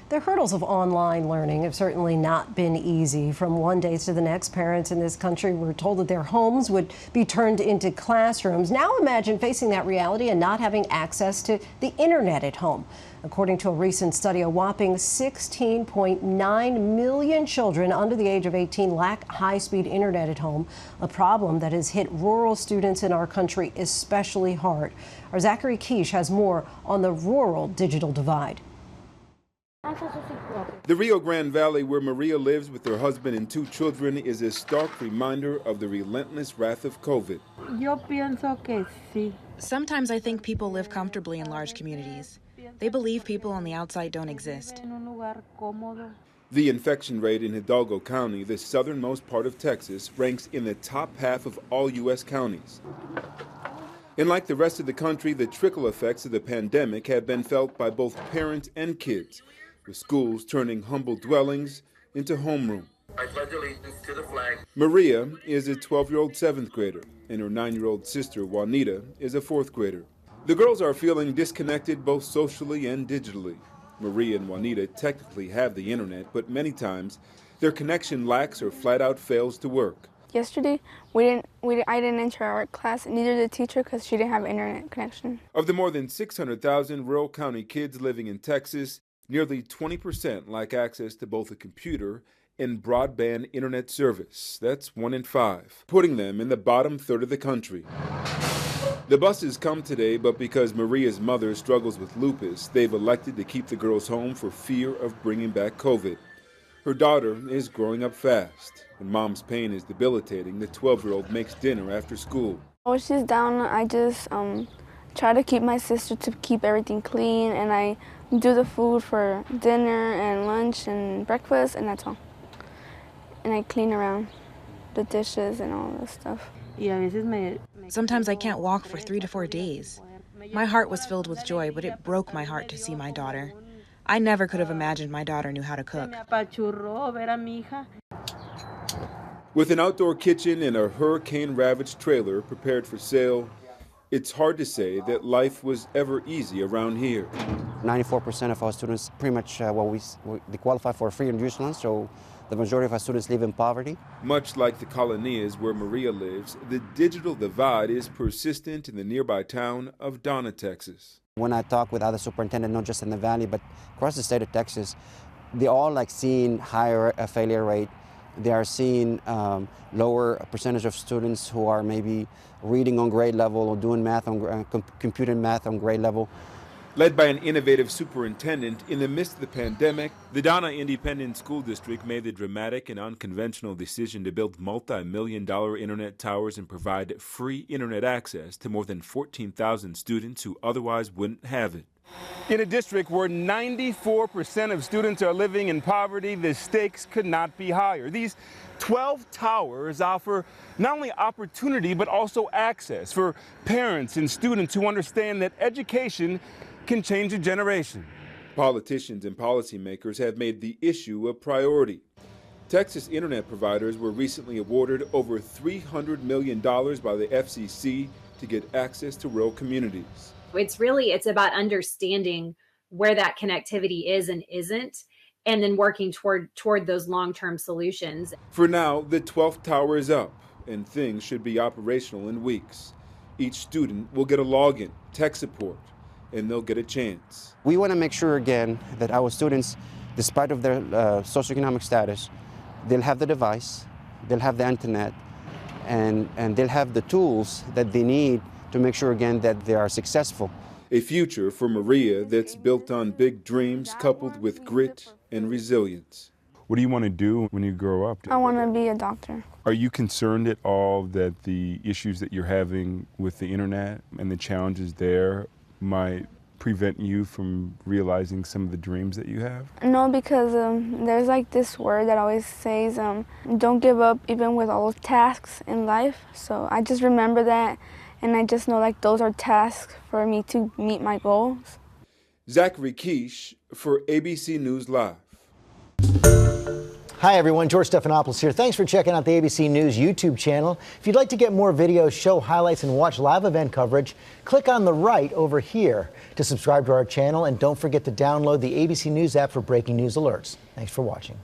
The hurdles of online learning have certainly not been easy. From one day to the next, parents in this country were told that their homes would be turned into classrooms. Now imagine facing that reality and not having access to the internet at home. According to a recent study, a whopping 16.9 million children under the age of 18 lack high-speed internet at home, a problem that has hit rural students in our country especially hard. Our Zachary Kiesch has more on the rural digital divide. The Rio Grande Valley, where Maria lives with her husband and 2 children, is a stark reminder of the relentless wrath of COVID. Sometimes I think people live comfortably in large communities. They believe people on the outside don't exist. The infection rate in Hidalgo County, the southernmost part of Texas, ranks in the top half of all U.S. counties. And like the rest of the country, the trickle effects of the pandemic have been felt by both parents and kids, with schools turning humble dwellings into homeroom. I pledge allegiance to the flag. Maria is a 12-year-old 7th grader, and her 9-year-old sister, Juanita, is a 4th grader. The girls are feeling disconnected both socially and digitally. Maria and Juanita technically have the internet, but many times their connection lacks or flat out fails to work. Yesterday, I didn't enter our class, neither did the teacher because she didn't have internet connection. Of the more than 600,000 rural county kids living in Texas, nearly 20% lack access to both a computer and broadband internet service. That's 1 in 5, putting them in the bottom third of the country. The buses come today, but because Maria's mother struggles with lupus, they've elected to keep the girls home for fear of bringing back COVID. Her daughter is growing up fast. When mom's pain is debilitating, the 12-year-old makes dinner after school. When she's down, I just try to keep my sister to keep everything clean, and I do the food for dinner and lunch and breakfast, and that's all. And I clean around the dishes and all this stuff. Sometimes I can't walk for 3 to 4 days. My heart was filled with joy, but it broke my heart to see my daughter. I never could have imagined my daughter knew how to cook. With an outdoor kitchen and a hurricane-ravaged trailer prepared for sale, it's hard to say that life was ever easy around here. 94% of our students pretty much they qualify for free and reduced lunch, so the majority of our students live in poverty. Much like the Colonias where Maria lives, the digital divide is persistent in the nearby town of Donna, Texas. When I talk with other superintendents, not just in the valley, but across the state of Texas, they all seeing higher failure rate. They are seeing lower percentage of students who are maybe reading on grade level or doing math on computing math on grade level. Led by an innovative superintendent in the midst of the pandemic, the Donna Independent School District made the dramatic and unconventional decision to build multi-million-dollar internet towers and provide free internet access to more than 14,000 students who otherwise wouldn't have it. In a district where 94% of students are living in poverty, the stakes could not be higher. These 12 towers offer not only opportunity but also access for parents and students who understand that education can change a generation. Politicians and policymakers have made the issue a priority. Texas internet providers were recently awarded over $300 million by the FCC to get access to rural communities. It's about understanding where that connectivity is and isn't, and then working toward those long-term solutions. For now, the 12th tower is up, and things should be operational in weeks. Each student will get a login, tech support, and they'll get a chance. We want to make sure again that our students, despite of their socioeconomic status, they'll have the device, they'll have the internet, and they'll have the tools that they need to make sure again that they are successful. A future for Maria that's built on big dreams coupled with grit and resilience. What do you want to do when you grow up? I want to be a doctor. Are you concerned at all that the issues that you're having with the internet and the challenges there might prevent you from realizing some of the dreams that you have? No, because there's this word that always says, don't give up even with all the tasks in life. So I just remember that, and I just know those are tasks for me to meet my goals. Zachary Kiesch for ABC News Live. Hi, everyone. George Stephanopoulos here. Thanks for checking out the ABC News YouTube channel. If you'd like to get more videos, show highlights, and watch live event coverage, click on the right over here to subscribe to our channel. And don't forget to download the ABC News app for breaking news alerts. Thanks for watching.